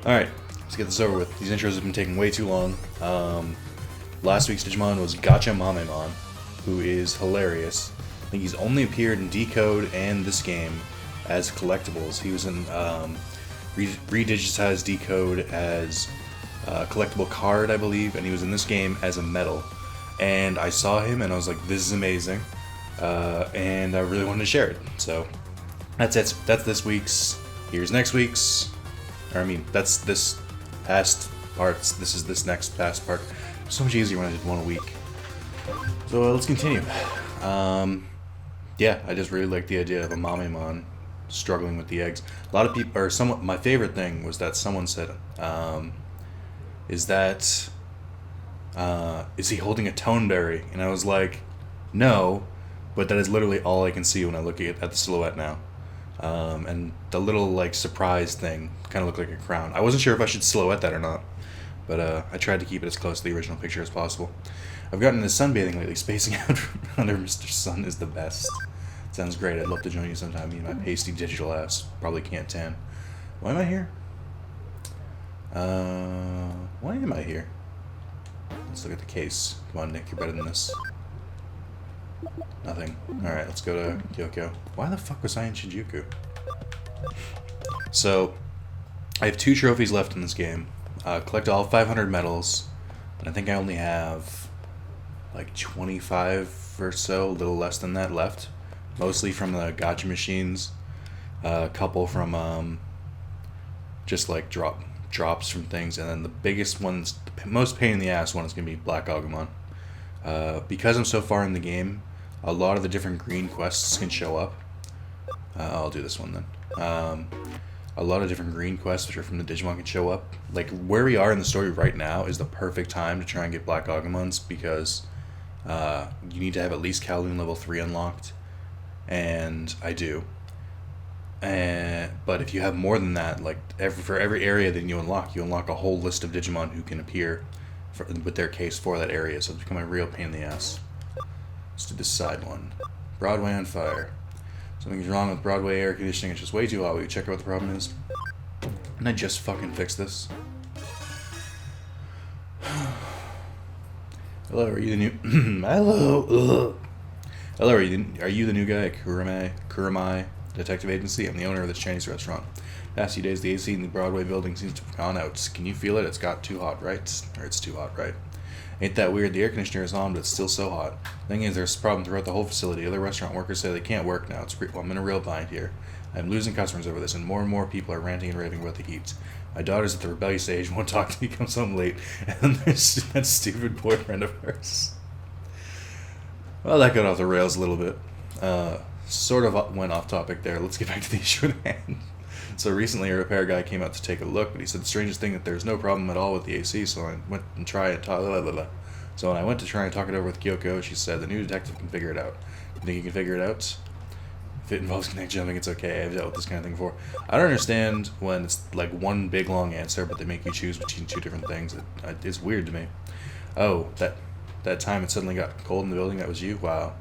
Alright, let's get this over with. These intros have been taking way too long. Last week's Digimon was Gachamamemon, who is hilarious. I think he's only appeared in Decode and this game as collectibles. He was in redigitized Decode as a collectible card, I believe, and he was in this game as a medal. And I saw him and I was like, this is amazing. And I really wanted to share it. So that's it. That's this week's. Here's next week's. Or I mean, that's this past parts. This is this next past part. So much easier when I did one a week. So let's continue. Yeah, I just really like the idea of a Mamemon struggling with the eggs. A lot of people, or someone, my favorite thing was that someone said, is he holding a toneberry? And I was like, no, but that is literally all I can see when I look at the silhouette now. And the little, like, surprise thing kind of looked like a crown. I wasn't sure if I should silhouette that or not, but I tried to keep it as close to the original picture as possible. I've gotten into sunbathing lately. Spacing out under Mr. Sun is the best. Sounds great. I'd love to join you sometime. Me and my pasty digital ass probably can't tan. Why am I here? Why am I here? Let's look at the case. Come on, Nick, you're better than this. Nothing. Alright, let's go to Kyoko. Why the fuck was I in Shinjuku? So, I have 2 trophies left in this game. Collect all 500 medals, and I think I only have like 25 or so, a little less than that left. Mostly from the gacha machines, a couple from just like drops from things, and then the biggest ones, the most pain in the ass one is going to be Black Agumon. Because I'm so far in the game, a lot of the different green quests can show up. I'll do this one then. A lot of different green quests, which are from the Digimon, can show up. Like, where we are in the story right now is the perfect time to try and get Black Agumons, because you need to have at least Kowloon level 3 unlocked, and I do. But if you have more than that, like for every area that you unlock a whole list of Digimon who can appear with their case for that area, so it's become a real pain in the ass. Let's do this side one. Broadway on fire. Something's wrong with Broadway air conditioning. It's just way too hot. Will you check out what the problem is? And I just fucking fix this. Hello, are you the new... Hello. Hello, are you the new guy at Kuramai Detective Agency? I'm the owner of this Chinese restaurant. Past few days, the AC in the Broadway building seems to have gone out. Can you feel it? It's got too hot, right? Or it's too hot, right? Ain't that weird? The air conditioner is on, but it's still so hot. Thing is, there's a problem throughout the whole facility. Other restaurant workers say they can't work now. I'm in a real bind here. I'm losing customers over this, and more people are ranting and raving about the heat. My daughter's at the rebellious age, won't talk to me, comes home late, and there's that stupid boyfriend of hers. Well, that got off the rails a little bit. Sort of went off topic there. Let's get back to the issue at hand. So recently a repair guy came out to take a look, but he said the strangest thing that there's no problem at all with the AC, so I went and tried it. So when I went to try and talk it over with Kyoko, she said the new detective can figure it out. You think you can figure it out? If it involves connect jumping, it's okay. I've dealt with this kind of thing before. I don't understand when it's like one big long answer, but they make you choose between 2 different things. It's weird to me. Oh, that time it suddenly got cold in the building, that was you? Wow.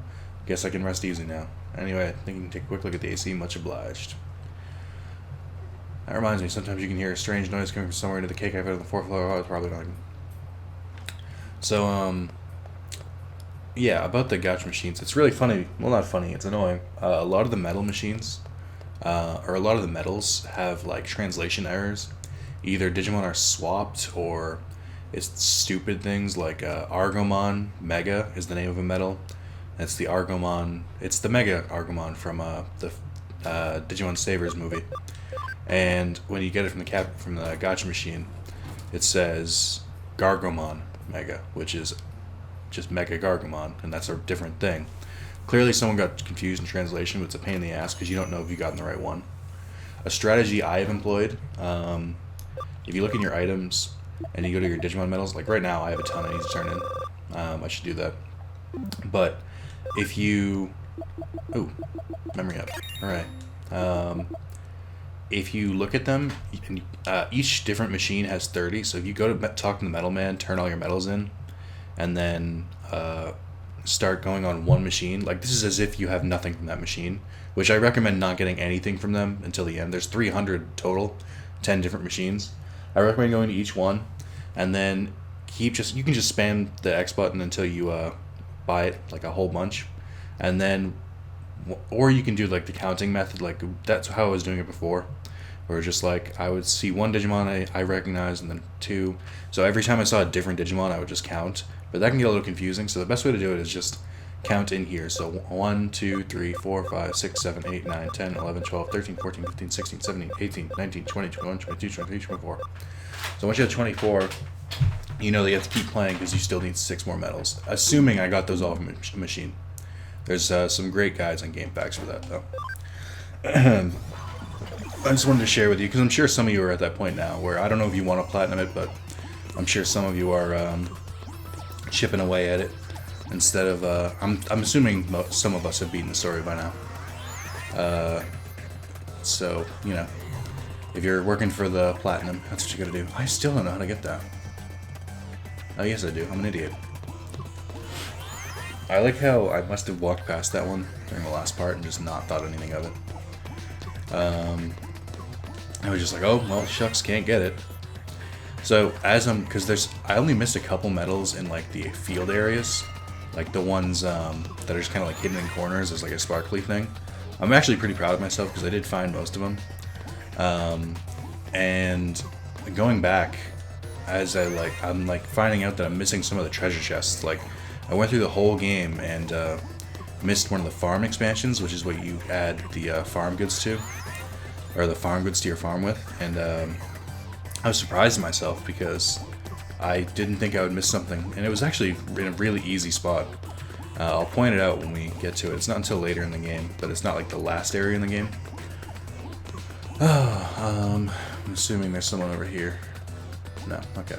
Guess I can rest easy now. Anyway, I think you can take a quick look at the AC. Much obliged. That reminds me, sometimes you can hear a strange noise coming from somewhere into the cake I've had on the 4th floor. Oh, it's probably not. So, yeah, about the gacha machines. It's really funny. Well, not funny. It's annoying. A lot of the metal machines, or a lot of the metals have, like, translation errors. Either Digimon are swapped, or it's stupid things like Argomon Mega is the name of a metal. It's the Argomon. It's the Mega Argomon from the Digimon Savers movie. And when you get it from the gacha machine, it says Gargomon Mega, which is just Mega Gargomon, and that's a different thing. Clearly someone got confused in translation, but it's a pain in the ass because you don't know if you got in the right one. A strategy I have employed, if you look in your items and you go to your Digimon medals, like right now I have a ton I need to turn in. I should do that. But if you... Oh, memory up. Alright. If you look at them, each different machine has 30, so if you go to talk to the metal man, turn all your metals in, and then start going on one machine, like this is as if you have nothing from that machine, which I recommend not getting anything from them until the end. There's 300 total, 10 different machines. I recommend going to each one, and then you can just spam the X button until you buy it like a whole bunch, and then, or you can do like the counting method, like that's how I was doing it before, where just like I would see one Digimon I recognized, and then two. So every time I saw a different Digimon, I would just count, but that can get a little confusing. So the best way to do it is just count in here. So 1, 2, 3, 4, 5, 6, 7, 8, 9, 10, 11, 12, 13, 14, 15, 16, 17, 18, 19, 20, 21, 22, 23, 24. So once you have 24, you know that you have to keep playing because you still need 6 more medals. Assuming I got those off a machine. There's some great guides and game packs for that, though. I just wanted to share with you, because I'm sure some of you are at that point now, where I don't know if you want to platinum it, but I'm sure some of you are chipping away at it. Instead of, I'm assuming some of us have beaten the story by now. So, you know, if you're working for the platinum, that's what you gotta do. I still don't know how to get that. Oh, yes I do. I'm an idiot. I like how I must have walked past that one during the last part and just not thought anything of it. I was just like, oh, well, shucks, can't get it. So, because I only missed a couple medals in, like, the field areas. Like the ones that are just kind of like hidden in corners as like a sparkly thing. I'm actually pretty proud of myself because I did find most of them. And going back, as I'm like finding out that I'm missing some of the treasure chests. Like I went through the whole game and missed one of the farm expansions, which is what you add the farm goods to, or the farm goods to your farm with. And I was surprised at myself because I didn't think I would miss something, and it was actually in a really easy spot. I'll point it out when we get to it. It's not until later in the game, but it's not like the last area in the game. I'm assuming there's someone over here. No, okay.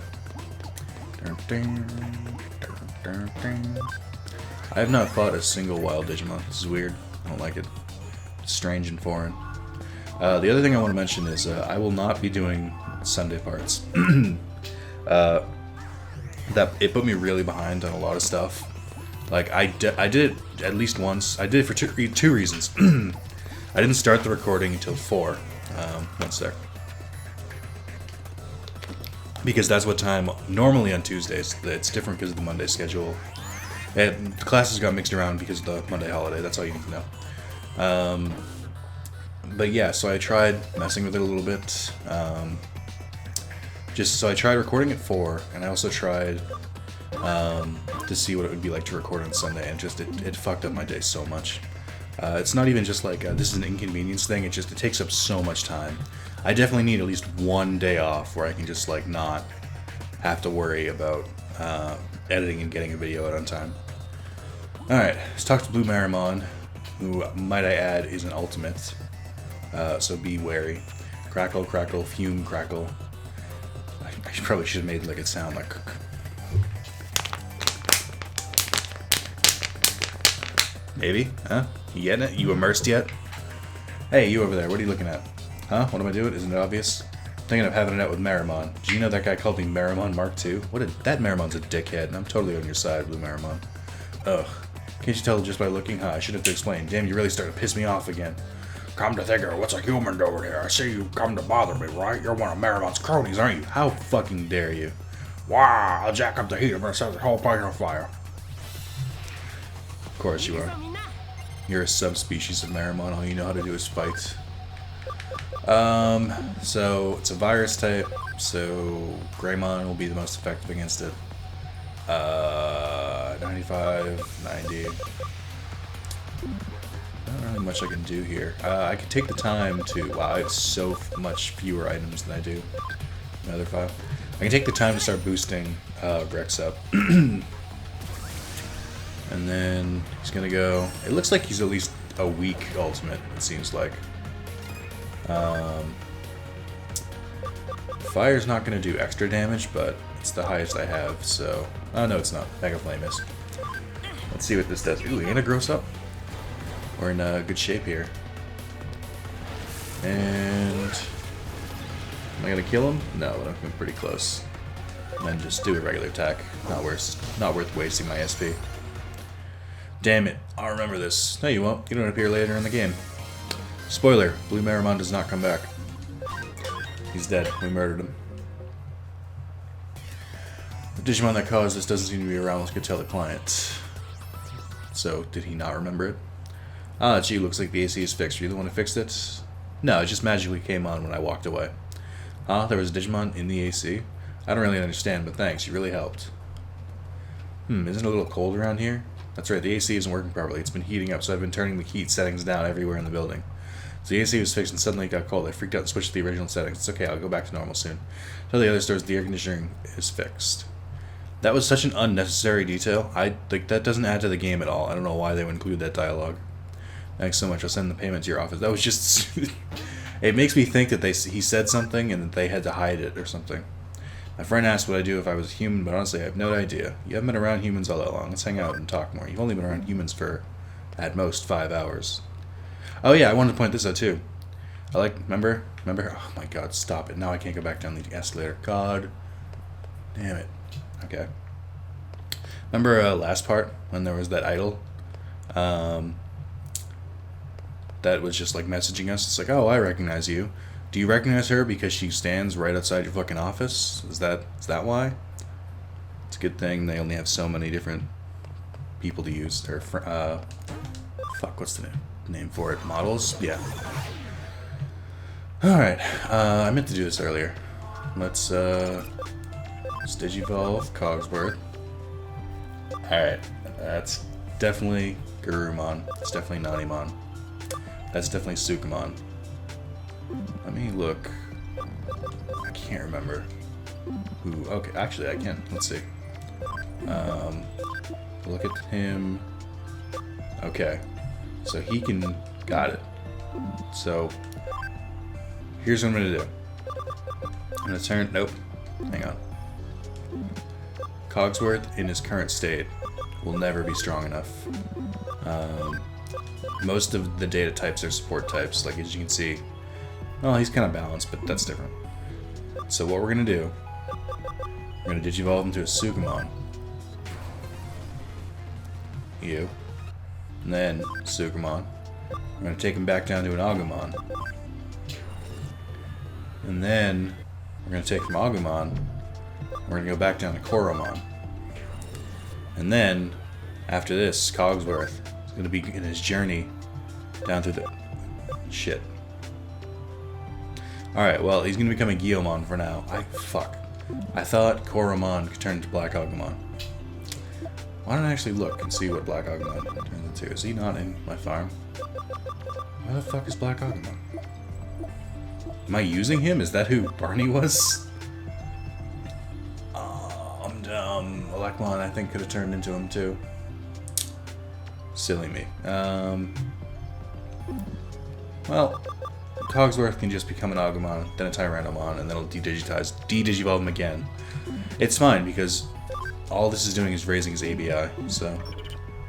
I have not fought a single wild Digimon. This is weird. I don't like it. It's strange and foreign. The other thing I want to mention is I will not be doing Sunday parts. That it put me really behind on a lot of stuff. Like I did it at least once. I did it for two reasons. I didn't start the recording until 4. One sec. Because that's what time normally on Tuesdays. It's different because of the Monday schedule. And the classes got mixed around because of the Monday holiday. That's all you need to know. But yeah, so I tried messing with it a little bit. So I tried recording at 4, and I also tried to see what it would be like to record on Sunday, and just it fucked up my day so much. It's not even just like this is an inconvenience thing. It takes up so much time. I definitely need at least one day off where I can just like not have to worry about editing and getting a video out on time. All right, let's talk to Blue Marimon, who, might I add, is an ultimate. So be wary. Crackle, crackle, fume, crackle. I probably should have made like it sound like. Maybe? Huh? You getting it? You immersed yet? Hey, you over there, what are you looking at? Huh? What am I doing? Isn't it obvious? Thinking of having it out with Marimon. Did you know that guy called me Marimon Mark II? That Marimon's a dickhead, and I'm totally on your side, Blue Marimon. Ugh. Can't you tell just by looking? Huh, I should have to explain. Damn, you really starting to piss me off again. Come to think of it, what's a human over here? I see you come to bother me, right? You're one of Marimon's cronies, aren't you? How fucking dare you? Wow, I'll jack up the heat. I'm gonna set the whole place on fire. Of course you are. You're a subspecies of Marimon. All you know how to do is fight. So it's a virus type, so Greymon will be the most effective against it. 95, 90. Not really much I can do here. I could take the time to... Wow, I have so much fewer items than I do in other 5. I can take the time to start boosting Rex up. And then he's gonna go... It looks like he's at least a weak ultimate, it seems like. Fire's not gonna do extra damage, but it's the highest I have, so... Oh, no, it's not. Mega Flame is. Let's see what this does. Ooh, ain't it gross up? We're in good shape here. And... Am I gonna kill him? No, but I'm pretty close. And then just do a regular attack. Not worth wasting my SP. Damn it. I'll remember this. No, you won't. You don't appear later in the game. Spoiler. Blue Marimon does not come back. He's dead. We murdered him. The Digimon that caused this doesn't seem to be around. Let's go tell the client. So, did he not remember it? Ah, gee, looks like the AC is fixed. Are you the one who fixed it? No, it just magically came on when I walked away. Huh? There was a Digimon in the AC? I don't really understand, but thanks. You really helped. Isn't it a little cold around here? That's right, the AC isn't working properly. It's been heating up, so I've been turning the heat settings down everywhere in the building. So the AC was fixed and suddenly it got cold. I freaked out and switched to the original settings. It's okay, I'll go back to normal soon. Tell the other stores the air conditioning is fixed. That was such an unnecessary detail. That doesn't add to the game at all. I don't know why they would include that dialogue. Thanks so much. I'll send the payment to your office. That was just... It makes me think that he said something and that they had to hide it or something. My friend asked what I'd do if I was a human, but honestly, I have no idea. You haven't been around humans all that long. Let's hang out and talk more. You've only been around humans for, at most, 5 hours. Oh yeah, I wanted to point this out too. Remember? Oh my god, stop it. Now I can't go back down the escalator. God damn it. Okay. Remember last part when there was that idol? That was just like messaging us. It's like, oh, I recognize you. Do you recognize her because she stands right outside your fucking office? Is that why? It's a good thing they only have so many different people to use. Their fuck, what's the name for it? Models? Yeah. Alright, I meant to do this earlier. Let's Digivolve Cogsworth. Alright, that's definitely Garurumon. It's definitely Nanimon. That's definitely Sukumon. Let me look. I can't remember who. Okay, actually I can. Let's see. Look at him. Okay, so he can. Got it. So here's what I'm gonna do. I'm gonna turn. Nope. Hang on. Cogsworth in his current state will never be strong enough. Most of the data types are support types, like as you can see. Well, he's kind of balanced, but that's different. So what we're going to do, we're going to digivolve him to a Sukumon. You. And then Sukumon. We're going to take him back down to an Agumon. And then we're going to take from Agumon, we're going to go back down to Koromon. And then, after this, Cogsworth is going to be in his journey down through the... Shit. Alright, well, he's going to become a Guillaumon for now. Fuck. I thought Koromon could turn into Black Agumon. Why don't I actually look and see what Black Agumon turns into? Is he not in my farm? Where the fuck is Black Agumon? Am I using him? Is that who Barney was? Oh, I'm dumb. Elecmon, I think, could have turned into him too. Silly me. Well, Cogsworth can just become an Agumon, then a Tyrannomon, and then it'll de-digivolve him again. It's fine, because all this is doing is raising his ABI, so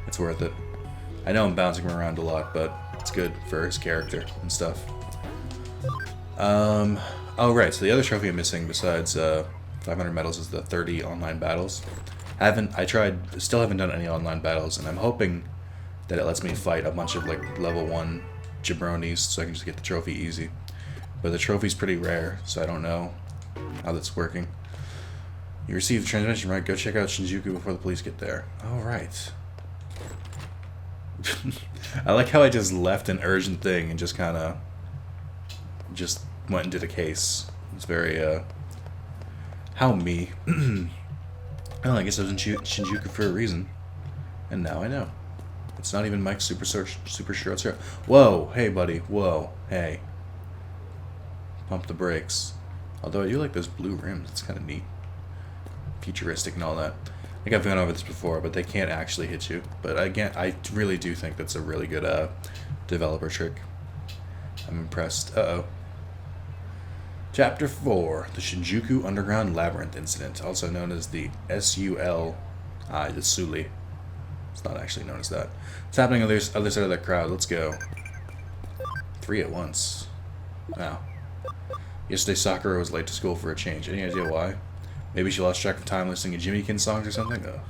it's worth it. I know I'm bouncing him around a lot, but it's good for his character and stuff. Oh right, so the other trophy I'm missing besides 500 medals is the 30 online battles. Still haven't done any online battles, and I'm hoping that it lets me fight a bunch of like level 1 jabronis so I can just get the trophy easy. But the trophy's pretty rare, so I don't know how that's working. You received the transmission, right? Go check out Shinjuku before the police get there. Alright. I like how I just left an urgent thing and just kind of just went and did a case. It's very, how me. Well, I guess I was in Shinjuku for a reason. And now I know. It's not even Mike's super short zero. Whoa, hey buddy, whoa, hey. Pump the brakes. Although I do like those blue rims, it's kind of neat. Futuristic and all that. I think I've gone over this before, but they can't actually hit you. But again, I really do think that's a really good developer trick. I'm impressed. Uh-oh. Chapter 4, the Shinjuku Underground Labyrinth Incident, also known as the SUL, the Suli. It's not actually known as that. It's happening on the other side of that crowd. Let's go. 3 at once. Wow. Yesterday, Sakura was late to school for a change. Any idea why? Maybe she lost track of time listening to Jimmykin songs or something? Ugh.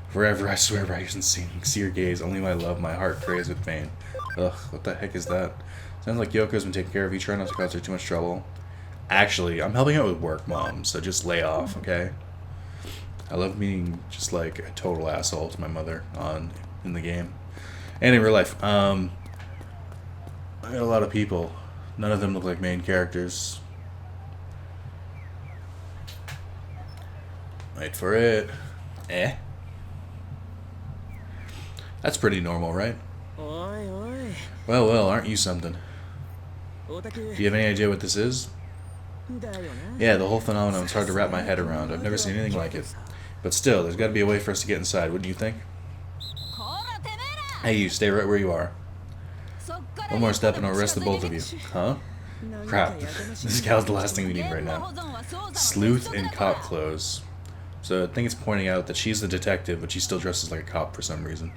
Forever, I swear by your sincere gaze, only my love, my heart craves with pain. Ugh, what the heck is that? Sounds like Yoko's been taking care of you. Try not to cause her too much trouble. Actually, I'm helping out with work, Mom, so just lay off, okay? I love being just like a total asshole to my mother in the game. And in real life. I got a lot of people. None of them look like main characters. Wait for it. Eh? That's pretty normal, right? Well, aren't you something? Do you have any idea what this is? Yeah, the whole phenomenon is hard to wrap my head around. I've never seen anything like it. But still, there's got to be a way for us to get inside, wouldn't you think? Hey, you stay right where you are. One more step and I'll arrest the both of you. Huh? Crap. This gal's the last thing we need right now. Sleuth in cop clothes. So I think it's pointing out that she's the detective, but she still dresses like a cop for some reason.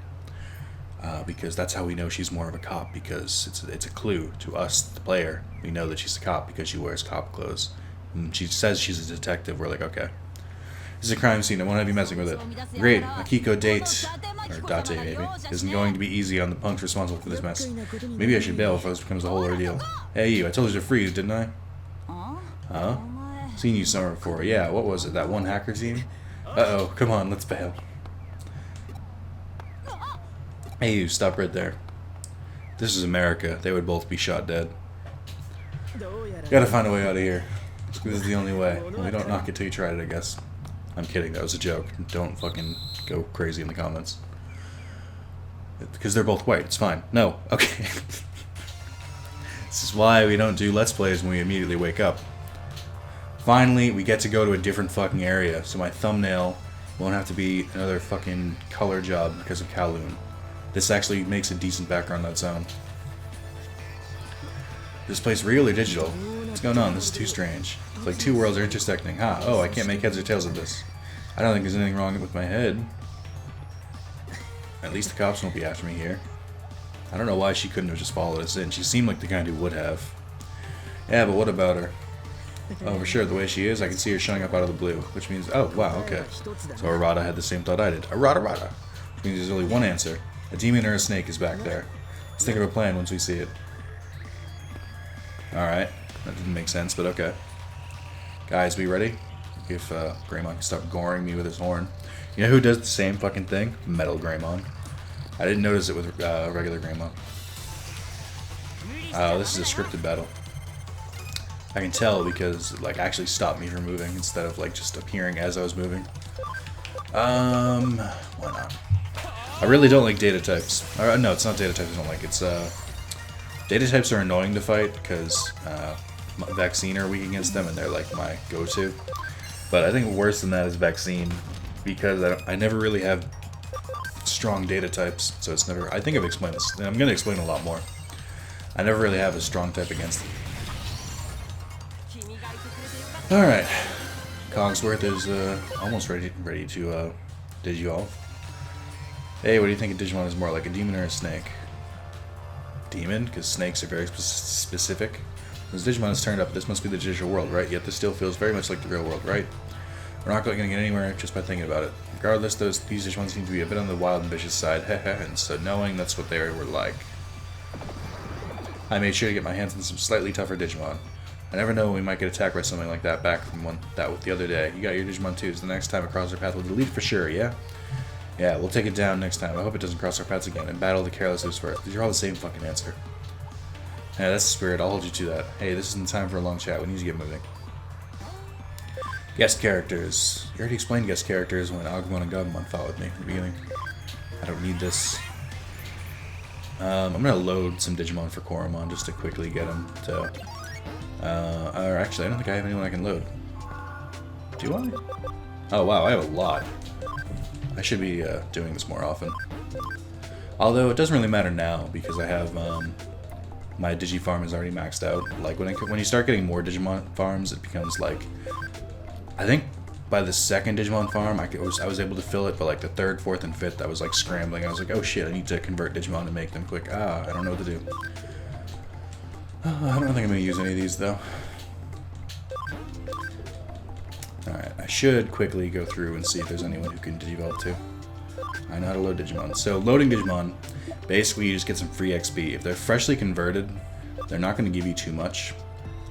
Because that's how we know she's more of a cop, because it's a clue to us, the player. We know that she's a cop because she wears cop clothes. And she says she's a detective. We're like, okay. This is a crime scene. I won't have you messing with it. Great. Akiko Date, or Date maybe, isn't going to be easy on the punks responsible for this mess. Maybe I should bail before this becomes a whole ordeal. Hey you, I told you to freeze, didn't I? Huh? Seen you somewhere before. Yeah, what was it? That one hacker team? Uh-oh, come on, let's bail. Hey you, stop right there. This is America. They would both be shot dead. Gotta find a way out of here. This is the only way. We don't knock it till you try it, I guess. I'm kidding, that was a joke. Don't fucking go crazy in the comments. Because they're both white, it's fine. No, okay. This is why we don't do Let's Plays when we immediately wake up. Finally, we get to go to a different fucking area, so my thumbnail won't have to be another fucking color job because of Kowloon. This actually makes a decent background on its own. This place real or digital? What's going on? This is too strange. It's like two worlds are intersecting. Ha! Oh, I can't make heads or tails of this. I don't think there's anything wrong with my head. At least the cops won't be after me here. I don't know why she couldn't have just followed us in. She seemed like the kind who would have. Yeah, but what about her? Oh, for sure, the way she is, I can see her showing up out of the blue. Which means, oh, wow, okay. So Arata had the same thought I did. Arata! Which means there's only one answer. A demon or a snake is back there. Let's think of a plan once we see it. Alright. That didn't make sense, but okay. Guys, we ready? If Greymon can stop goring me with his horn. You know who does the same fucking thing? Metal Greymon. I didn't notice it with regular Greymon. This is a scripted battle. I can tell because it like actually stopped me from moving instead of like just appearing as I was moving. Why not? I really don't like data types. No, it's not data types I don't like. It's data types are annoying to fight because Vaccine are weak against them and they're like my go-to. But I think worse than that is Vaccine because I never really have strong data types, so it's never. I think I've explained this, and I'm going to explain a lot more. I never really have a strong type against them. Alright. Cogsworth is almost ready to Digivolve. Hey, what do you think a Digimon is more, like a demon or a snake? Demon, because snakes are very specific. This Digimon has turned up, this must be the digital world, right? Yet this still feels very much like the real world, right? We're not going to get anywhere just by thinking about it. Regardless, these Digimon seem to be a bit on the wild and vicious side, and so knowing that's what they were like. I made sure to get my hands on some slightly tougher Digimon. I never know when we might get attacked by something like that back from the other day. You got your Digimon too, so the next time it crosses our path we'll delete it for sure, yeah? Yeah, we'll take it down next time. I hope it doesn't cross our paths again, and battle the careless first. These are all the same fucking answer. Yeah, that's the spirit. I'll hold you to that. Hey, this isn't time for a long chat. We need to get moving. Guest characters. You already explained guest characters when Agumon and Gabumon fought with me in the beginning. I don't need this. I'm gonna load some Digimon for Koromon just to quickly get him to... or actually, I don't think I have anyone I can load. Do I? Oh wow, I have a lot. I should be doing this more often. Although it doesn't really matter now because I have my Digifarm is already maxed out. Like when you start getting more Digimon farms, it becomes like I think by the second Digimon farm, I was able to fill it, but like the third, fourth, and fifth, I was like scrambling. I was like, oh shit, I need to convert Digimon to make them quick. I don't know what to do. I don't think I'm gonna use any of these though. Alright, I should quickly go through and see if there's anyone who can Digivolve too. I know how to load Digimon. So loading Digimon, basically you just get some free XP. If they're freshly converted, they're not going to give you too much.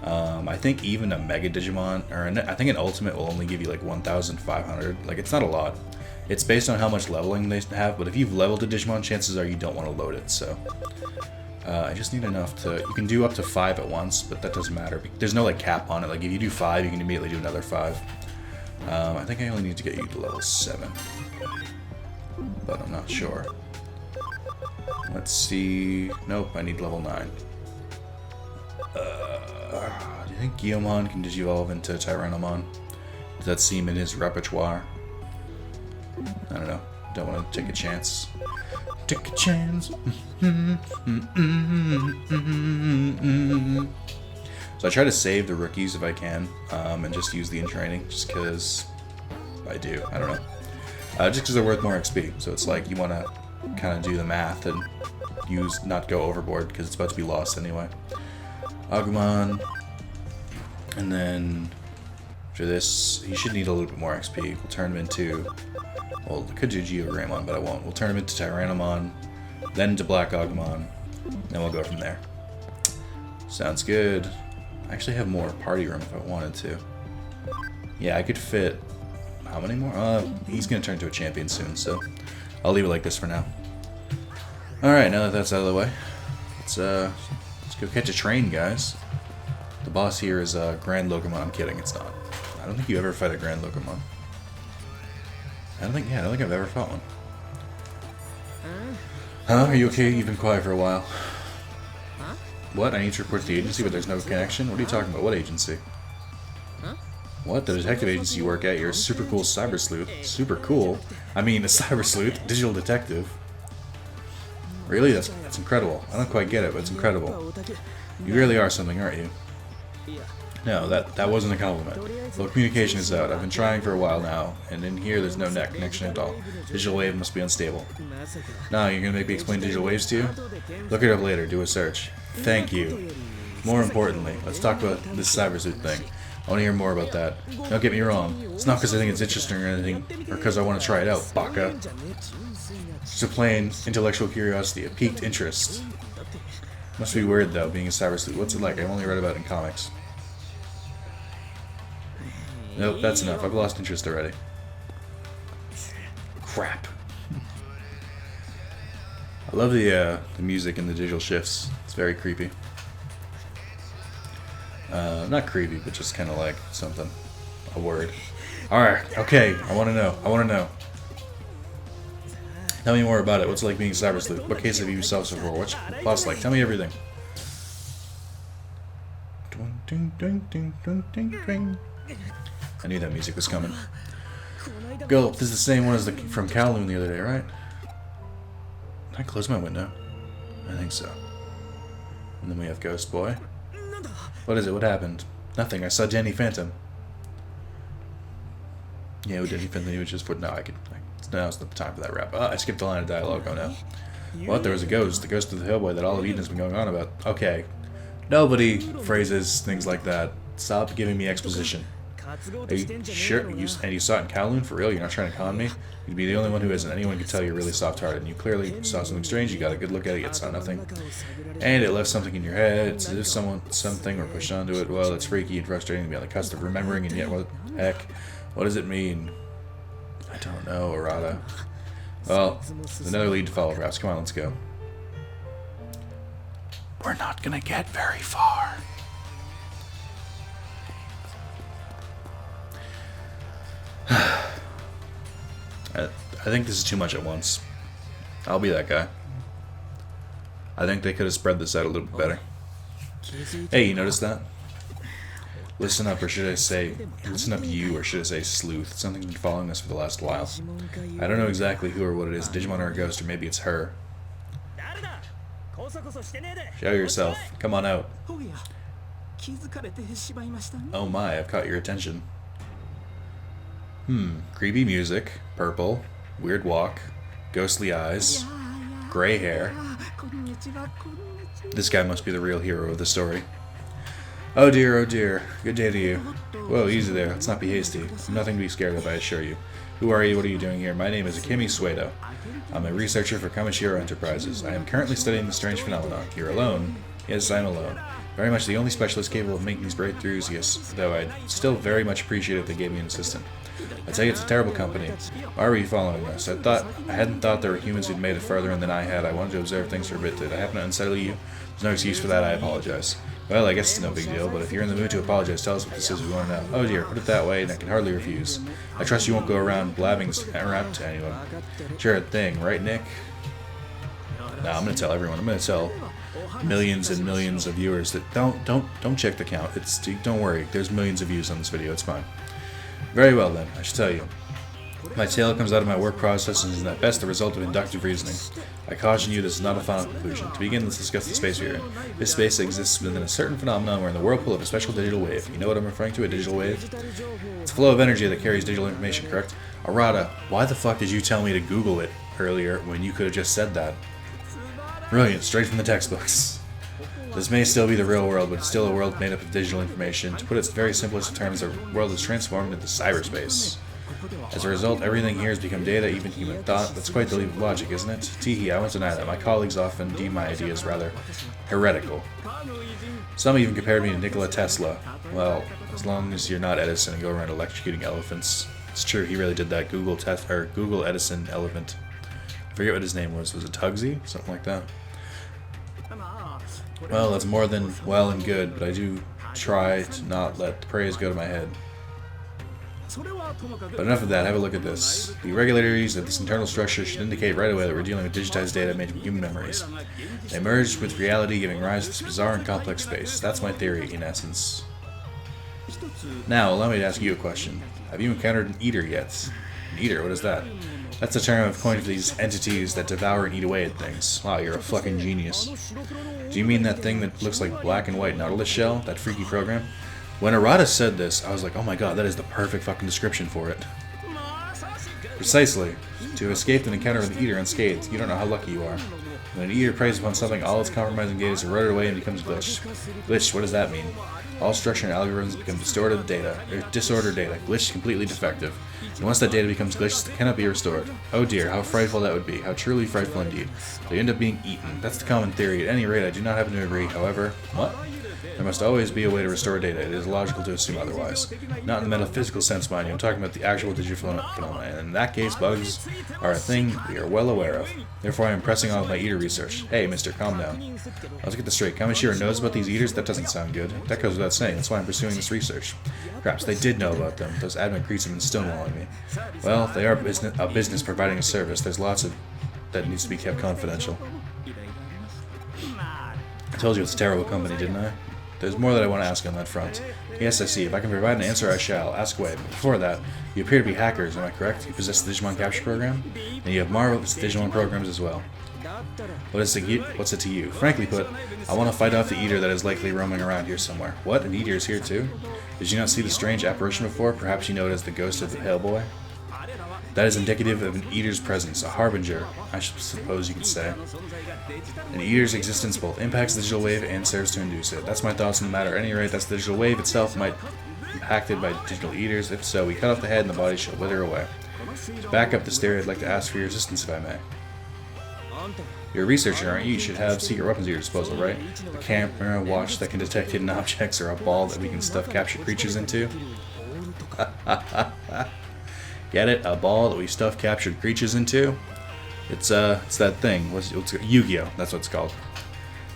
I think even a Mega Digimon, or I think an Ultimate will only give you like 1,500. Like, it's not a lot. It's based on how much leveling they have, but if you've leveled a Digimon, chances are you don't want to load it, so... I just need enough to... You can do up to 5 at once, but that doesn't matter. There's no, like, cap on it. Like, if you do 5, you can immediately do another 5. I think I only need to get you to level 7. But I'm not sure. Let's see... Nope, I need level 9. Do you think Guillaumon can digivolve into Tyrannomon? Does that seem in his repertoire? I don't know. Don't want to take a chance. Take a chance. So I try to save the rookies if I can, and just use the in training, just because I do. I don't know. Just because they're worth more XP. So it's like you want to kind of do the math and not go overboard because it's about to be lost anyway. Agumon, and then after this, he should need a little bit more XP. We'll turn him into, well, I could do Geogramon, but I won't. We'll turn him into Tyrannomon, then into Black Agumon, then we'll go from there. Sounds good. I actually have more party room if I wanted to. Yeah, I could fit, how many more? He's going to turn into a champion soon, so I'll leave it like this for now. Alright, now that that's out of the way, let's go catch a train, guys. The boss here is Grand Locomon. I'm kidding, it's not. I don't think you ever fight a Grand Locomon. I don't think I've ever fought one. Huh? Are you okay? You've been quiet for a while. What? I need to report to the agency, but there's no connection? What are you talking about? What agency? What? The detective agency you work at? You're a super cool cyber sleuth. Super cool? I mean, a cyber sleuth. Digital detective. Really? That's incredible. I don't quite get it, but it's incredible. You really are something, aren't you? No, that wasn't a compliment. Well, communication is out. I've been trying for a while now, and in here there's no net connection at all. Digital wave must be unstable. No, you're gonna make me explain digital waves to you? Look it up later. Do a search. Thank you. More importantly, let's talk about this cyber sleuth thing. I want to hear more about that. Don't get me wrong. It's not because I think it's interesting or anything, or because I want to try it out, baka. It's a plain intellectual curiosity, a piqued interest. Must be weird, though, being a cyber sleuth. What's it like? I've only read about it in comics. Nope, that's enough. I've lost interest already. Crap. I love the music and the digital shifts. It's very creepy. Not creepy, but just kind of like something. A word. Alright, okay. I want to know. Tell me more about it. What's it like being a cyber sleuth? What case have you solved so far? What's boss like? Tell me everything. I knew that music was coming. Gulp, this is the same one as from Kowloon the other day, right? Did I close my window? I think so. And then we have Ghost Boy. What is it? What happened? Nothing. I saw Danny Phantom. Yeah, we Danny Phantom. He was just put. No, now's not the time for that rap. I skipped the line of dialogue. Oh no. What? There was a ghost. The ghost of the Hillboy that all of Eden has been going on about. Okay. Nobody phrases things like that. Stop giving me exposition. Are you sure? And you saw it in Kowloon? For real? You're not trying to con me? You'd be the only one who isn't. Anyone can tell you're really soft-hearted, and you clearly saw something strange. You got a good look at it, yet saw nothing. And it left something in your head. It's as if something were pushed onto it. Well, it's freaky and frustrating to be on the cusp of remembering, and yet, what the heck? What does it mean? I don't know, Arata. Well, there's another lead to follow, perhaps. Come on, let's go. We're not gonna get very far. I think this is too much at once. I'll be that guy. I think they could have spread this out a little bit better. Hey, you notice that? Listen up, or should I say, listen up you, or should I say Sleuth? Something's been following us for the last while. I don't know exactly who or what it is, Digimon or a ghost, or maybe it's her. Show yourself. Come on out. Oh my, I've caught your attention. Creepy music, purple, weird walk, ghostly eyes, gray hair. This guy must be the real hero of the story. Oh dear, good day to you. Whoa, easy there, let's not be hasty. Nothing to be scared of, I assure you. Who are you, what are you doing here? My name is Akemi Suedo. I'm a researcher for Kamishiro Enterprises. I am currently studying the strange phenomenon. You're alone. Yes, I'm alone. Very much the only specialist capable of making these breakthroughs, yes, though I'd still very much appreciate it if they gave me an assistant. I tell you, it's a terrible company. Why were you following us? I hadn't thought there were humans who'd made it farther in than I had. I wanted to observe things for a bit. Did I happen to unsettle you? There's no excuse for that, I apologize. Well, I guess it's no big deal, but if you're in the mood to apologize, tell us what this is we want to know. Oh dear, put it that way, and I can hardly refuse. I trust you won't go around blabbing around to anyone. Sure thing, right, Nick? No, I'm gonna tell everyone. I'm gonna tell millions and millions of viewers that don't check the count. Don't worry. There's millions of views on this video. It's fine. Very well then, I should tell you. My tale comes out of my work process and is at best the result of inductive reasoning. I caution you, this is not a final conclusion. To begin, let's discuss the space we are in. This space exists within a certain phenomenon. We're in the whirlpool of a special digital wave. You know what I'm referring to? A digital wave? It's a flow of energy that carries digital information, correct? Arata, why the fuck did you tell me to Google it earlier when you could have just said that? Brilliant, straight from the textbooks. This may still be the real world, but it's still a world made up of digital information. To put its very simplest terms, the world is transformed into cyberspace. As a result, everything here has become data, even human thought. That's quite the leap of logic, isn't it? Teehee, I won't deny that. My colleagues often deem my ideas rather heretical. Some even compared me to Nikola Tesla. Well, as long as you're not Edison and go around electrocuting elephants. It's true, he really did that. Google Edison elephant. I forget what his name was. Was it Tugsy? Something like that. Well, that's more than well and good, but I do try to not let the praise go to my head. But enough of that, have a look at this. The irregularities of this internal structure should indicate right away that we're dealing with digitized data made from human memories. They merged with reality, giving rise to this bizarre and complex space. That's my theory, in essence. Now, allow me to ask you a question. Have you encountered an eater yet? An eater? What is that? That's a term I've coined for these entities that devour and eat away at things. Wow, you're a fucking genius. Do you mean that thing that looks like black and white Nautilus shell? That freaky program? When Arata said this, I was like, oh my god, that is the perfect fucking description for it. Precisely. To have escaped an encounter with an eater unscathed, you don't know how lucky you are. When an eater preys upon something, all its compromising data is eroded away and becomes glitched. Glitched, what does that mean? All structure and algorithms become disordered data. Glitched, completely defective. And once that data becomes glitched, it cannot be restored. Oh dear, how frightful that would be. How truly frightful indeed. They end up being eaten. That's the common theory. At any rate, I do not happen to agree. However, what? There must always be a way to restore data. It is logical to assume otherwise. Not in the metaphysical sense, mind you. I'm talking about the actual digital phenomena. And in that case, bugs are a thing we are well aware of. Therefore, I am pressing on with my eater research. Hey, mister, calm down. Let's get this straight. Kamishiro knows about these eaters? That doesn't sound good. That goes without saying. That's why I'm pursuing this research. Perhaps they did know about them. Those admin creeps have been stonewalling me. Well, they are a business providing a service. There's lots of that needs to be kept confidential. I told you it's a terrible company, didn't I? There's more that I want to ask on that front. Yes, I see. If I can provide an answer, I shall. Ask away. But before that, you appear to be hackers, am I correct? You possess the Digimon capture program? And you have marvelous Digimon programs as well. What's it to you? Frankly put, I want to fight off the eater that is likely roaming around here somewhere. What? An eater is here too? Did you not see the strange apparition before? Perhaps you know it as the ghost of the pale boy? That is indicative of an eater's presence, a harbinger, I suppose you could say. An eater's existence both impacts the digital wave and serves to induce it. That's my thoughts on the matter. At any rate, that's the digital wave itself might be impacted by digital eaters. If so, we cut off the head and the body shall wither away. To back up this theory, I'd like to ask for your assistance if I may. You're a researcher, aren't you? You should have secret weapons at your disposal, right? A camera, watch that can detect hidden objects, or a ball that we can stuff captured creatures into. Get it? A ball that we stuff captured creatures into? It's that thing. What's Yu-Gi-Oh! That's what it's called.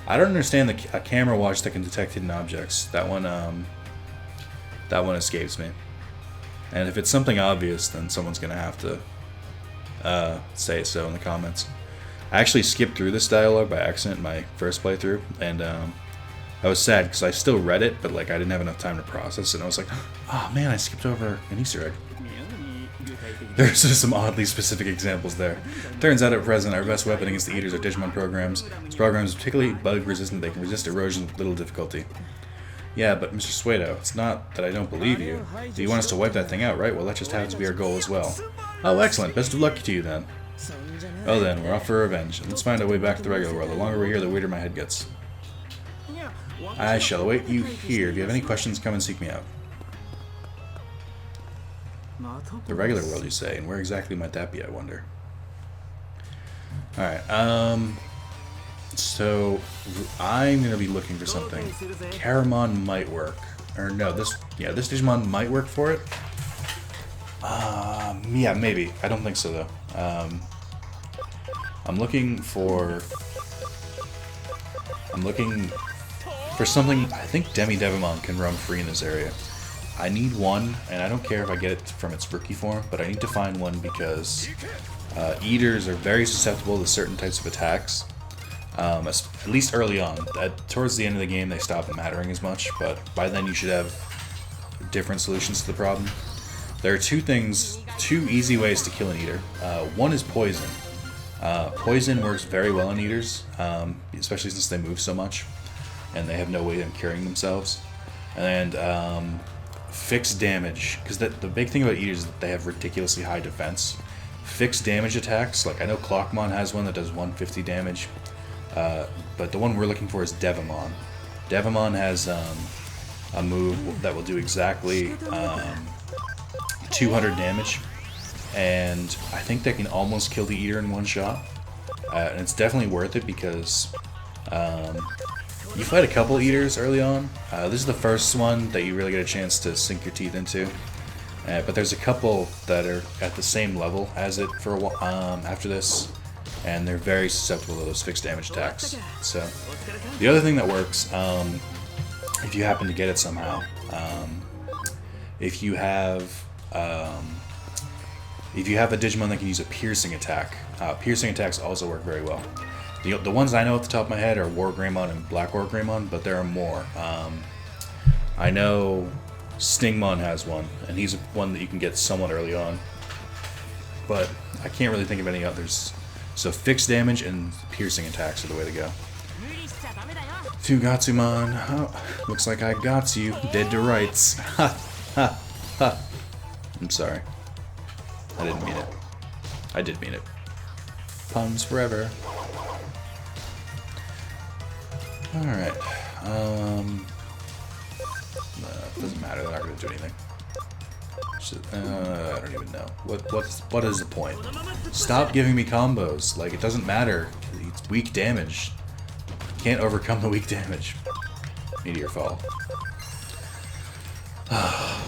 I don't understand a camera watch that can detect hidden objects. That one escapes me. And if it's something obvious, then someone's gonna have to say so in the comments. I actually skipped through this dialogue by accident in my first playthrough, and I was sad because I still read it, but like I didn't have enough time to process it. And I was like, oh man, I skipped over an Easter egg. There's just some oddly specific examples there. Turns out at present, our best weapon against the eaters are Digimon programs. These programs are particularly bug resistant. They can resist erosion with little difficulty. Yeah, but Mr. Suedo, it's not that I don't believe you. Do you want us to wipe that thing out, right? Well, that just happens to be our goal as well. Oh, excellent. Best of luck to you then. Well then, we're off for revenge. Let's find our way back to the regular world. The longer we're here, the weirder my head gets. I shall await you here. If you have any questions, come and seek me out. The regular world, you say, and where exactly might that be, I wonder? Alright, So I'm going to be looking for something. Caramon might work. Or no, this Digimon might work for it. Yeah, maybe. I don't think so, though. I'm looking for something. I think devimon can roam free in this area. I need one, and I don't care if I get it from its rookie form, but I need to find one because eaters are very susceptible to certain types of attacks. At least early on. Towards the end of the game, they stop mattering as much, but by then you should have different solutions to the problem. There are two easy ways to kill an eater. One is poison. Poison works very well on eaters, especially since they move so much, and they have no way of curing themselves. And fixed damage, because the big thing about eaters is that they have ridiculously high defense. Fixed damage attacks, like I know Clockmon has one that does 150 damage, but the one we're looking for is Devimon. Devimon has a move that will do exactly 200 damage, and I think that can almost kill the eater in one shot. And it's definitely worth it because you fight a couple eaters early on. This is the first one that you really get a chance to sink your teeth into. But there's a couple that are at the same level as it for a while, after this, and they're very susceptible to those fixed damage attacks. So the other thing that works, if you happen to get it somehow, if you have a Digimon that can use a piercing attack, piercing attacks also work very well. The ones I know off the top of my head are War Greymon and Black War Greymon, but there are more. I know Stingmon has one, and he's one that you can get somewhat early on. But I can't really think of any others. So fixed damage and piercing attacks are the way to go. Fugatsumon. Oh, looks like I got you. Dead to rights. Ha ha ha. I'm sorry. I didn't mean it. I did mean it. Puns forever. Alright. Doesn't matter, they're not going to do anything. I don't even know. What is the point? Stop giving me combos. Like, it doesn't matter. It's weak damage. Can't overcome the weak damage. Meteor Fall. I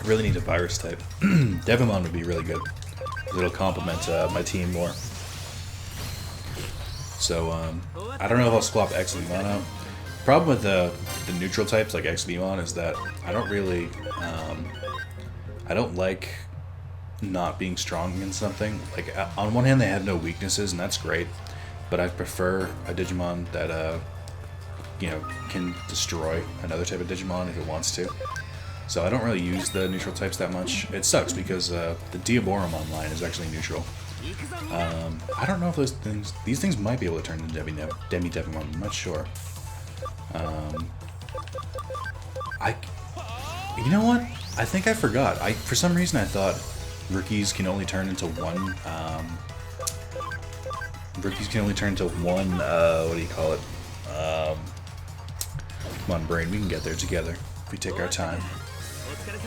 really need a virus type. Devimon would be really good. It'll complement my team more. So, I don't know if I'll swap X-Vmon out. The problem with the neutral types like X-Vmon is that I don't really, I don't like not being strong against something. Like, on one hand they have no weaknesses, and that's great, but I prefer a Digimon that, you know, can destroy another type of Digimon if it wants to. So I don't really use the neutral types that much. It sucks because the Diaboromon line is actually neutral. I don't know if these things might be able to turn into Demi-Devimon, I'm not sure. You know what? I think I forgot. For some reason I thought rookies can only turn into one, what do you call it? Come on, brain, we can get there together if we take our time.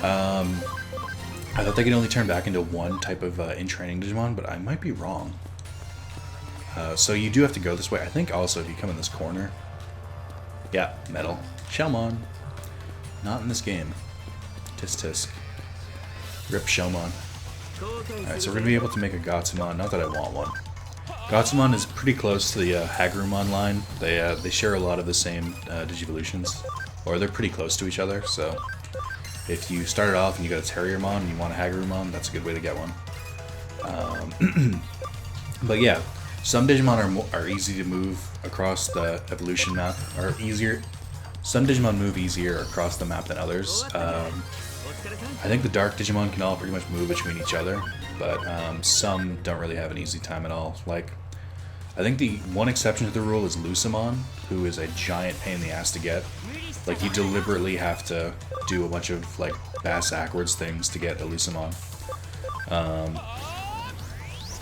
I thought they could only turn back into one type of in-training Digimon, but I might be wrong. So you do have to go this way. I think also if you come in this corner... Yeah, metal. Shellmon. Not in this game. Tisk tisk. Rip Shellmon. Alright, so we're going to be able to make a Gatsumon. Not that I want one. Gatsumon is pretty close to the Hagurumon line. They share a lot of the same Digivolutions. Or they're pretty close to each other, so... If you started off and you got a Terriermon and you want a Hagurumon, that's a good way to get one. But yeah, some Digimon are easy to move across the evolution map, or easier. Some Digimon move easier across the map than others. I think the Dark Digimon can all pretty much move between each other, but some don't really have an easy time at all. Like, I think the one exception to the rule is Lucemon, who is a giant pain in the ass to get. Like, you deliberately have to do a bunch of, like, bass-ackwards things to get a Lucemon.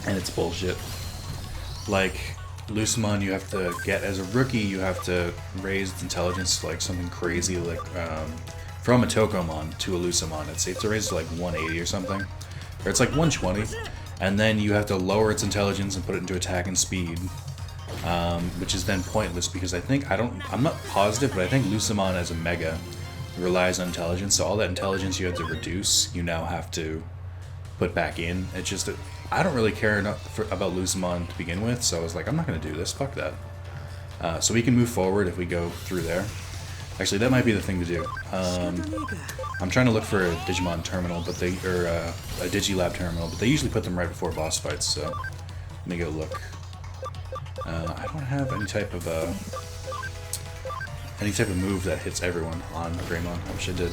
And it's bullshit. Like, Lucemon, you have to get, as a rookie, you have to raise its intelligence to, like, something crazy, like, from a Tokomon to a Lucemon. It's safe to raise to, like, 180 or something. Or it's, like, 120. And then you have to lower its intelligence and put it into attack and speed. Which is then pointless because I'm not positive, but I think Lucemon as a Mega relies on intelligence, so all that intelligence you had to reduce, you now have to put back in. It's just that I don't really care about Lucemon to begin with, so I was like, I'm not going to do this, fuck that. So we can move forward if we go through there. Actually, that might be the thing to do. I'm trying to look for a Digimon terminal, but a Digilab terminal, but they usually put them right before boss fights, so let me go look. I don't have any type of move that hits everyone on Greymon. I wish I did.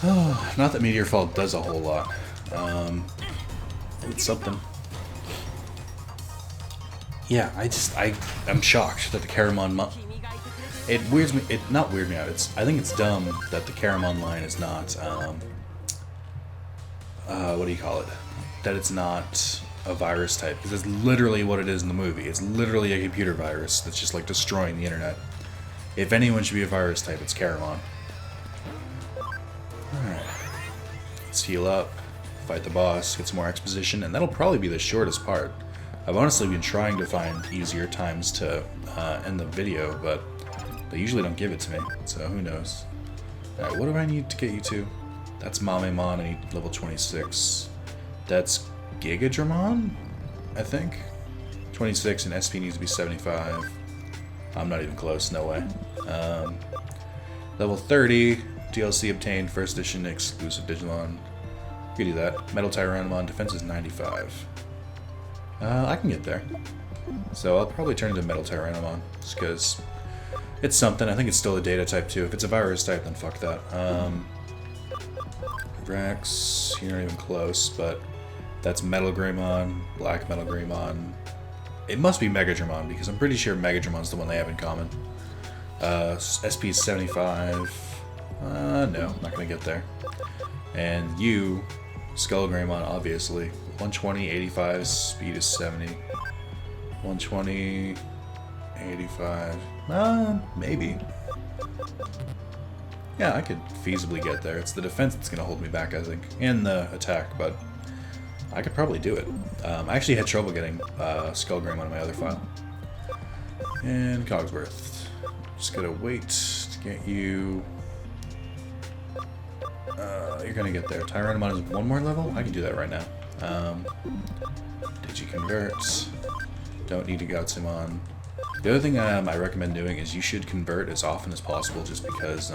Oh, not that Meteor Fall does a whole lot. It's something. Yeah, I'm shocked that the Caramon. It weirds me. It not weird me out. I think it's dumb that the Caramon line is not. What do you call it? That it's not a virus type, because it's literally what it is in the movie. It's literally a computer virus that's just like destroying the internet. If anyone should be a virus type, it's Caramon. Alright. Let's heal up, fight the boss, get some more exposition, and that'll probably be the shortest part. I've honestly been trying to find easier times to end the video, but they usually don't give it to me, so who knows. Alright, what do I need to get you to? That's Mamemon, I need level 26. That's Gigadramon, I think. 26 and SP needs to be 75. I'm not even close, no way. Level 30, DLC obtained, first edition exclusive Digimon. You can do that. Metal Tyrannomon, defense is 95. I can get there. So I'll probably turn into Metal Tyrannomon, just because it's something. I think it's still a data type too. If it's a virus type, then fuck that. Rex, you're not even close, but that's Metal Greymon, Black Metal Greymon. It must be Megadramon, because I'm pretty sure Megadramon's the one they have in common. SP is 75. No, not gonna get there. And you, Skull Greymon, obviously. 120, 85, speed is 70. 120, 85. Maybe. Yeah, I could feasibly get there. It's the defense that's gonna hold me back, I think. And the attack, but I could probably do it. I actually had trouble getting Skull Greymon on my other file. And Cogsworth. Just gotta wait to get you. You're gonna get there. Tyrannomon is one more level? I can do that right now. Digiconvert. Don't need to Gatsumon. The other thing I recommend doing is you should convert as often as possible, just because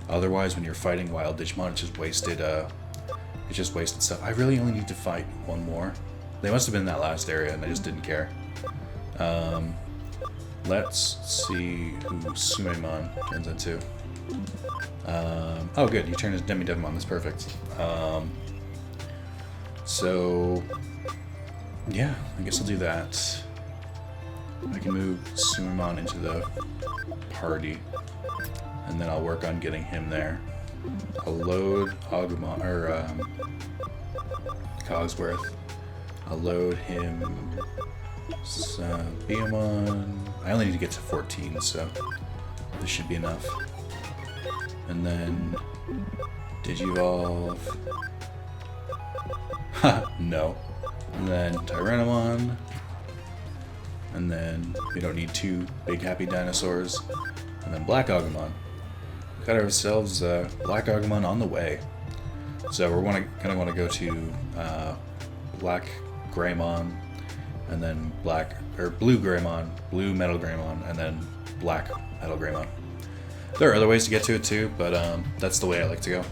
otherwise when you're fighting wild Digimon, it's just wasted stuff. I really only need to fight one more. They must have been in that last area and I just didn't care. Let's see who Sumemon turns into. Oh good, you turn into Devimon, that's perfect. So yeah, I guess I'll do that. I can move Sumemon into the party, and then I'll work on getting him there. I'll load Agumon, or Cogsworth. I'll load him Beamon. I only need to get to 14, so this should be enough. And then Digivolve. Ha, no. And then Tyrannomon. And then we don't need two big happy dinosaurs. And then Black Agumon. Got ourselves Black Agumon on the way. So we're gonna want to go to Black Greymon, and then Blue Greymon, Blue Metal Greymon, and then Black Metal Greymon. There are other ways to get to it too, but that's the way I like to go.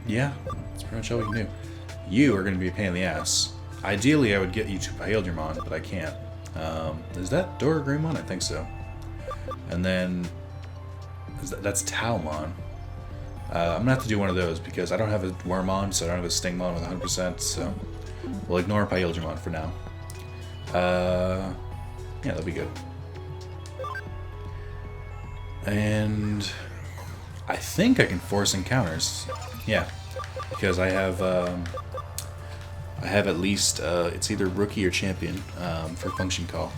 Yeah, that's pretty much all we can do. You are going to be a pain in the ass. Ideally, I would get you to Paildramon, but I can't. Is that Dora Greymon? I think so. And then that's Talmon. I'm gonna have to do one of those because I don't have a Wormon, so I don't have a Stingmon with 100%. So we'll ignore Paildramon for now. Yeah, that'll be good. And I think I can force encounters. Yeah, because I have at least it's either rookie or champion for function call.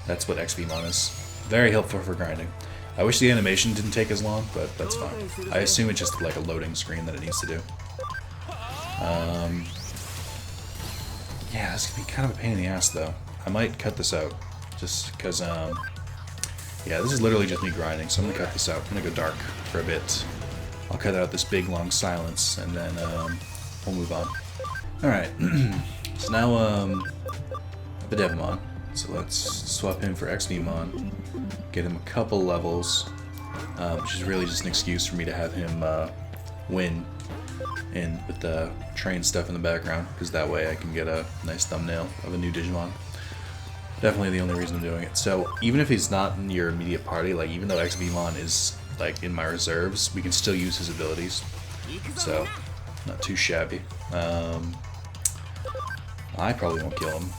That's what XVmon is. Very helpful for grinding. I wish the animation didn't take as long, but that's fine. I assume it's just like a loading screen that it needs to do. Yeah, this could be kind of a pain in the ass, though. I might cut this out, just because, yeah, this is literally just me grinding, so I'm going to cut this out. I'm going to go dark for a bit. I'll cut out this big, long silence, and then, we'll move on. Alright, so now, the devimon. So let's swap him for xvmon, get him a couple levels, which is really just an excuse for me to have him, win in with the train stuff in the background, because that way I can get a nice thumbnail of a new Digimon. Definitely the only reason I'm doing it. So even if he's not in your immediate party, like even though xvmon is like in my reserves, we can still use his abilities. So not too shabby. I probably won't kill him.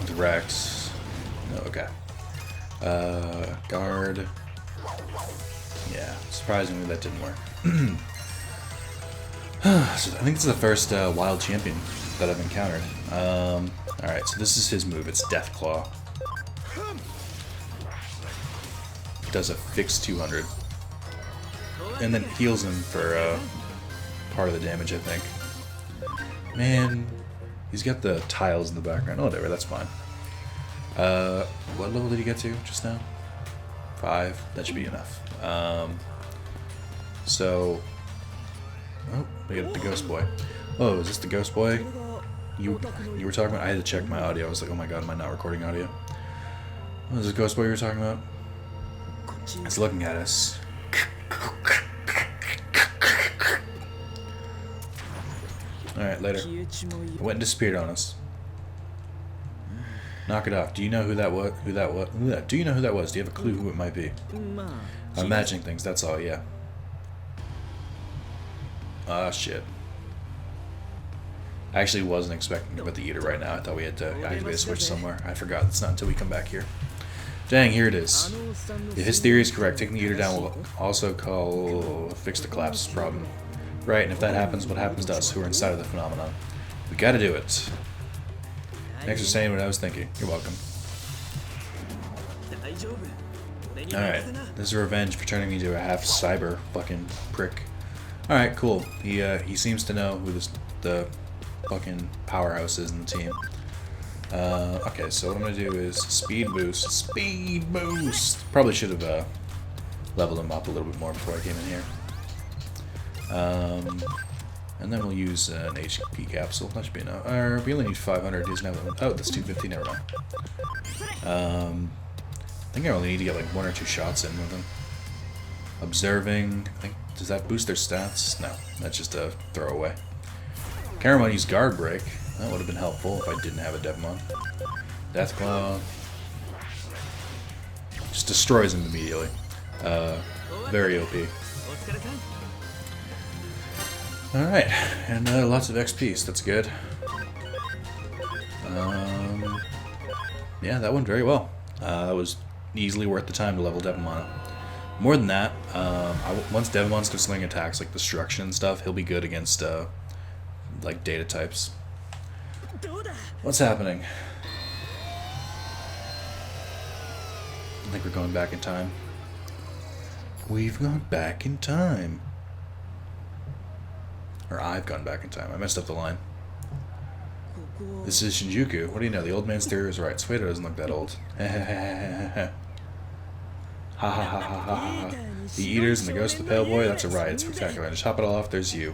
Direct. No, okay. Guard. Yeah, surprisingly that didn't work. So I think this is the first wild champion that I've encountered. Alright, so this is his move. It's Death Claw. Does a fixed 200. And then heals him for part of the damage, I think. Man, he's got the tiles in the background. Oh, whatever, that's fine. What level did he get to just now? 5. That should be enough. So... Oh, we got the Ghost Boy. Oh, is this the Ghost Boy you were talking about? I had to check my audio. I was like, oh my god, am I not recording audio? What is this Ghost Boy you were talking about? It's looking at us. Alright, later. It went and disappeared on us. Knock it off. Do you know who that was? Do you know who that was? Do you have a clue who it might be? I'm imagining things, that's all, yeah. Ah, shit. I actually wasn't expecting about the eater right now. I thought we had to activate a switch somewhere. I forgot. It's not until we come back here. Dang, here it is. If his theory is correct, taking the eater down will also fix the collapse problem. Right, and if that happens, what happens to us who are inside of the phenomenon? We gotta do it. Thanks for saying what I was thinking. You're welcome. Alright, this is revenge for turning me into a half cyber fucking prick. Alright, cool. He seems to know who the fucking powerhouse is in the team. Okay, so what I'm gonna do is speed boost. Speed boost! Probably should have leveled him up a little bit more before I came in here. And then we'll use an HP capsule. That should be enough. We only need 500. Doesn't have that. Oh, that's 250. Never mind. I think I only need to get like 1 or 2 shots in with him. Observing. I think, does that boost their stats? No, that's just a throwaway. Caramon used Guard Break. That would have been helpful if I didn't have a Devimon. Deathclaw. Just destroys him immediately. Very OP. Alright, and lots of XP, so that's good. Yeah, that went very well. It was easily worth the time to level Devimon. More than that, once Devimon's can sling attacks like Destruction and stuff, he'll be good against like data types. What's happening? I think we're going back in time. We've gone back in time. Or I've gone back in time. I messed up the line. This is Shinjuku. What do you know? The old man's theory was right. Suedo doesn't look that old. Ha ha ha ha ha ha. The Eaters and the Ghost of the Pale Boy? That's a riot. Spectacular. To top it all off, there's you.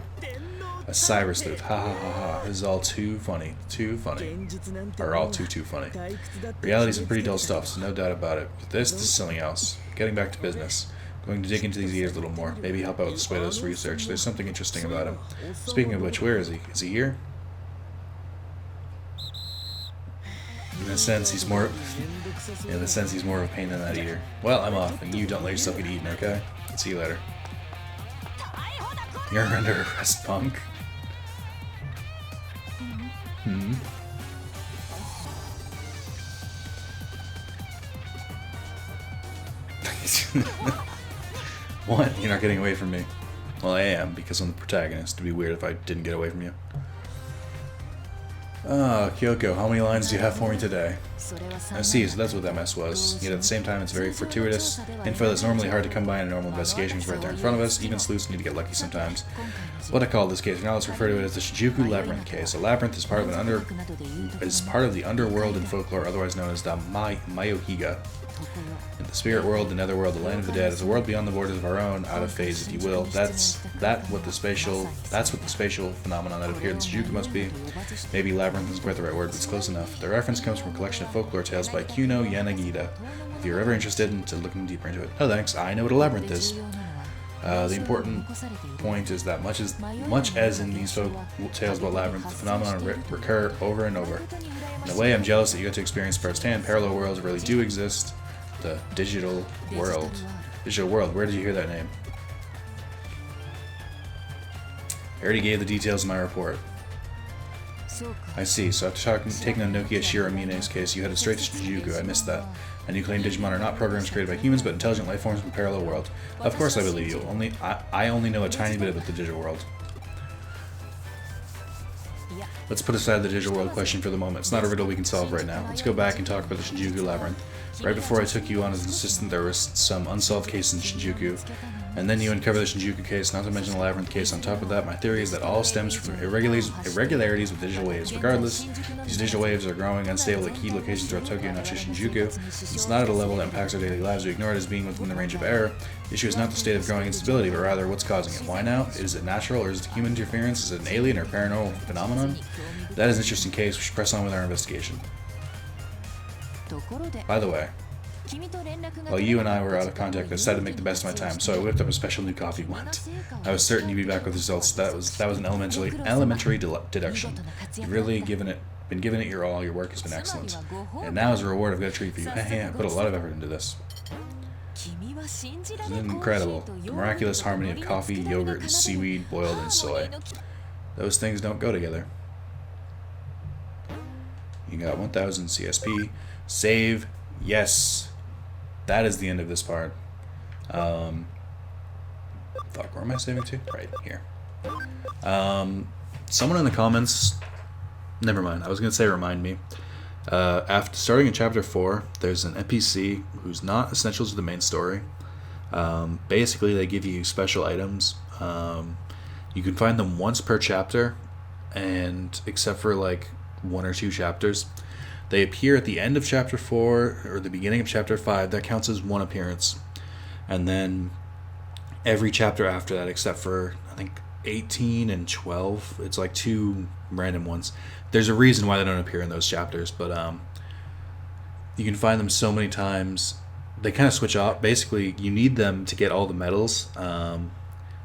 A cyber sleuth. Ha ha ha ha. This is all too funny. Too funny. Or all too funny. Reality's some pretty dull stuff, so no doubt about it. But this is something else. Getting back to business. Going to dig into these Eaters a little more. Maybe help out with Suedo's research. There's something interesting about him. Speaking of which, where is he? Is he here? In a sense, he's more... In a sense, he's more of a pain than that Eater. Well, I'm off, and you don't let yourself get eaten, okay? See you later. You're under arrest, punk. Hmm? What? You're not getting away from me. Well, I am, because I'm the protagonist. It'd be weird if I didn't get away from you. Ah, Kyoko, how many lines do you have for me today? I see, so that's what that mess was. Yet at the same time, it's very fortuitous. Info that's normally hard to come by in a normal investigation is right there in front of us. Even sleuths need to get lucky sometimes. What I call this case, now let's refer to it as the Shinjuku Labyrinth case. A labyrinth is part of the underworld and folklore, otherwise known as the Mayohiga. In the spirit world, the netherworld, the land of the dead, is a world beyond the borders of our own, out of phase, if you will. That's what the spatial phenomenon that appeared in Shinjuku must be. Maybe labyrinth isn't quite the right word, but it's close enough. The reference comes from a collection of folklore tales by Kuno Yanagida. If you're ever interested in looking deeper into it. Oh, thanks. I know what a labyrinth is. The important point is that much as in these folk tales about labyrinth, the phenomenon recur over and over. In a way, I'm jealous that you get to experience firsthand. Parallel worlds really do exist. The digital world. Digital world. Where did you hear that name? I already gave the details in my report. I see. So after taking on Nokia Shiramine's case, you headed straight to Shinjuku. I missed that. And you claim Digimon are not programs created by humans, but intelligent life forms from a parallel world. Of course I believe you. I only know a tiny bit about the digital world. Let's put aside the digital world question for the moment. It's not a riddle we can solve right now. Let's go back and talk about the Shinjuku Labyrinth. Right before I took you on as an assistant, there was some unsolved case in Shinjuku. And then you uncover the Shinjuku case, not to mention the Labyrinth case. On top of that, my theory is that all stems from irregularities with digital waves. Regardless, these digital waves are growing unstable at key locations throughout Tokyo, not just Shinjuku. It's not at a level that impacts our daily lives. We ignore it as being within the range of error. The issue is not the state of growing instability, but rather what's causing it. Why now? Is it natural, or is it human interference? Is it an alien or paranormal phenomenon? That is an interesting case. We should press on with our investigation. By the way, while you and I were out of contact, I decided to make the best of my time, so I whipped up a special new coffee blend. I was certain you'd be back with results. That was an elementary deduction. You've really been giving it your all. Your work has been excellent. And now as a reward, I've got a treat for you. I put a lot of effort into this. Isn't it incredible? The miraculous harmony of coffee, yogurt, and seaweed boiled in soy. Those things don't go together. You got 1000 CSP. Save. Yes. That is the end of this part. Fuck, where am I saving to? Right here. Someone in the comments... Never mind. I was going to say remind me. After starting in Chapter 4, there's an NPC who's not essential to the main story. Basically, they give you special items. You can find them once per chapter, and except for like 1 or 2 chapters, they appear at the end of Chapter 4 or the beginning of Chapter 5. That counts as 1 appearance. And then every chapter after that, except for, I think, 18 and 12, it's like 2 random ones. There's a reason why they don't appear in those chapters, but you can find them so many times. They kind of switch off. Basically, you need them to get all the medals.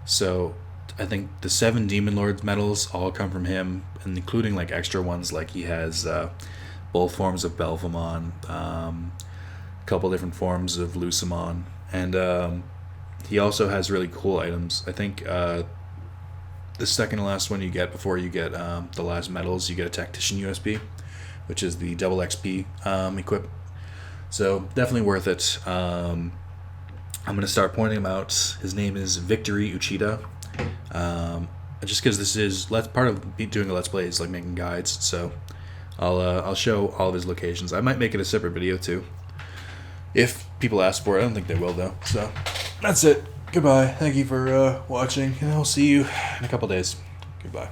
So I think the 7 Demon Lords medals all come from him, and including like extra ones, like he has both forms of Belvamon, a couple different forms of Lucimon, and he also has really cool items. I think the second to last one you get before you get the last medals, you get a Tactician USB, which is the double XP equip. So definitely worth it. I'm going to start pointing him out. His name is Victory Uchida. Just because this is part of doing a Let's Play is like making guides, so I'll show all of his locations. I might make it a separate video too, if people ask for it. I don't think they will though. So that's it. Goodbye. Thank you for watching, and I'll see you in a couple days. Goodbye.